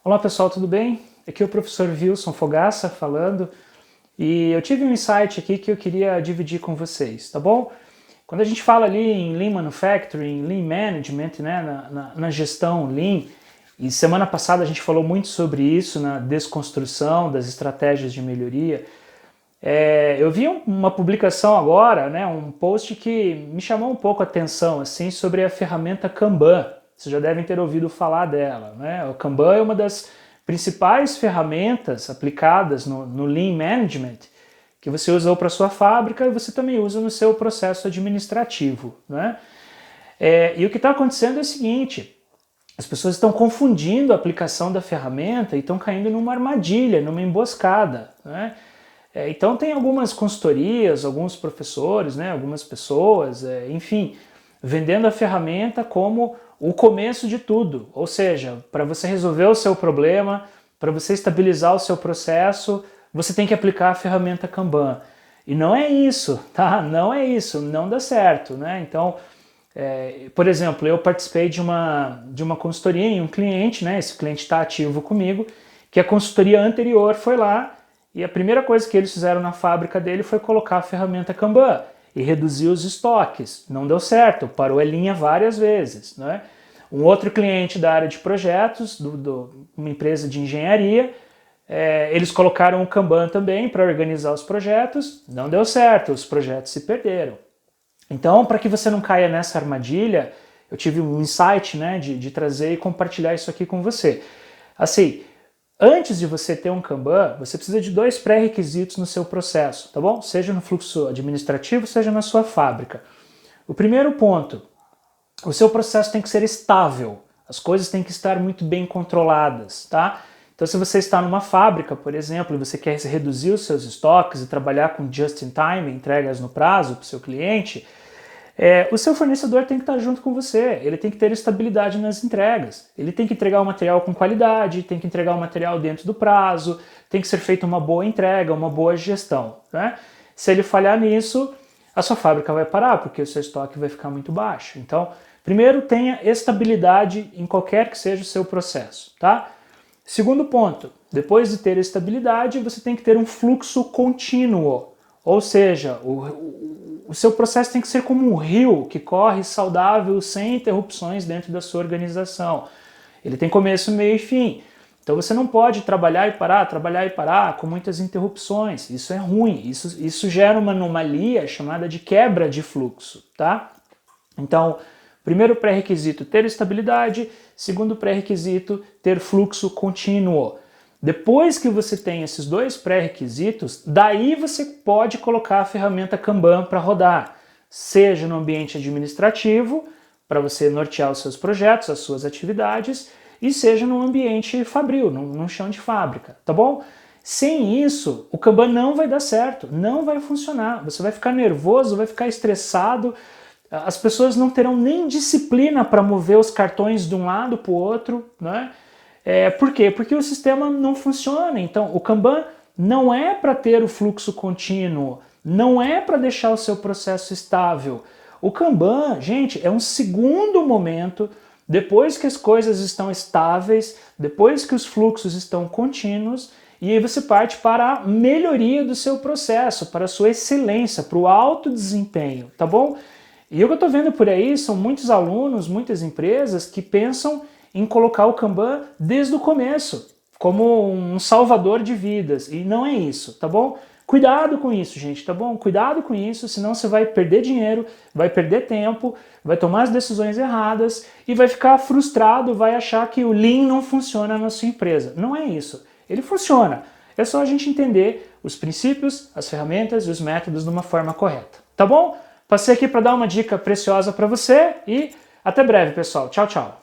Olá pessoal, tudo bem? Aqui é o professor Wilson Fogaça falando e eu tive um insight aqui que eu queria dividir com vocês, tá bom? Quando a gente fala ali em Lean Manufacturing, Lean Management, né, na gestão Lean, e semana passada a gente falou muito sobre isso na desconstrução das estratégias de melhoria, eu vi uma publicação agora, né, um post que me chamou um pouco a atenção assim, sobre a ferramenta Kanban. Vocês já devem ter ouvido falar dela, né? O Kanban é uma das principais ferramentas aplicadas no Lean Management que você usa para sua fábrica e você também usa no seu processo administrativo, né? E o que está acontecendo é o seguinte: as pessoas estão confundindo a aplicação da ferramenta e estão caindo numa armadilha, numa emboscada, né? Então tem algumas consultorias, alguns professores, né, algumas pessoas, enfim, vendendo a ferramenta como o começo de tudo, ou seja, para você resolver o seu problema, para você estabilizar o seu processo, você tem que aplicar a ferramenta Kanban. E não é isso, tá? Não é isso, não dá certo, né? Então, por exemplo, eu participei de uma consultoria em um cliente, né? Esse cliente está ativo comigo, que a consultoria anterior foi lá e a primeira coisa que eles fizeram na fábrica dele foi colocar a ferramenta Kanban e reduzir os estoques. Não deu certo, parou a linha várias vezes, né? Um outro cliente da área de projetos, uma empresa de engenharia, eles colocaram o Kanban também para organizar os projetos, não deu certo, os projetos se perderam. Então, para que você não caia nessa armadilha, eu tive um insight, né, de trazer e compartilhar isso aqui com você. Assim, antes de você ter um Kanban, você precisa de dois pré-requisitos no seu processo, tá bom? Seja no fluxo administrativo, seja na sua fábrica. O primeiro ponto: o seu processo tem que ser estável, as coisas têm que estar muito bem controladas, tá? Então, se você está numa fábrica, por exemplo, e você quer reduzir os seus estoques e trabalhar com just-in-time, entregas no prazo para o seu cliente, o seu fornecedor tem que estar junto com você, ele tem que ter estabilidade nas entregas, ele tem que entregar o material com qualidade, tem que entregar o material dentro do prazo, tem que ser feita uma boa entrega, uma boa gestão, né? Se ele falhar nisso, a sua fábrica vai parar, porque o seu estoque vai ficar muito baixo. Então, primeiro, tenha estabilidade em qualquer que seja o seu processo, tá? Segundo ponto: depois de ter estabilidade, você tem que ter um fluxo contínuo, ou seja, o seu processo tem que ser como um rio que corre saudável, sem interrupções dentro da sua organização. Ele tem começo, meio e fim. Então você não pode trabalhar e parar com muitas interrupções. Isso é ruim, isso gera uma anomalia chamada de quebra de fluxo, tá? Então, primeiro pré-requisito, ter estabilidade. Segundo pré-requisito, ter fluxo contínuo. Depois que você tem esses dois pré-requisitos, daí você pode colocar a ferramenta Kanban para rodar, seja no ambiente administrativo, para você nortear os seus projetos, as suas atividades, e seja no ambiente fabril, num chão de fábrica, tá bom? Sem isso, o Kanban não vai dar certo, não vai funcionar. Você vai ficar nervoso, vai ficar estressado, as pessoas não terão nem disciplina para mover os cartões de um lado para o outro, né? Por quê? Porque o sistema não funciona. Então, o Kanban não é para ter o fluxo contínuo, não é para deixar o seu processo estável. O Kanban, gente, é um segundo momento, depois que as coisas estão estáveis, depois que os fluxos estão contínuos, e aí você parte para a melhoria do seu processo, para a sua excelência, para o alto desempenho, tá bom? E o que eu estou vendo por aí são muitos alunos, muitas empresas que pensam em colocar o Kanban desde o começo, como um salvador de vidas, e não é isso, tá bom? Cuidado com isso, gente, tá bom? Cuidado com isso, senão você vai perder dinheiro, vai perder tempo, vai tomar as decisões erradas e vai ficar frustrado, vai achar que o Lean não funciona na sua empresa. Não é isso, ele funciona. É só a gente entender os princípios, as ferramentas e os métodos de uma forma correta, tá bom? Passei aqui para dar uma dica preciosa para você e até breve, pessoal. Tchau, tchau.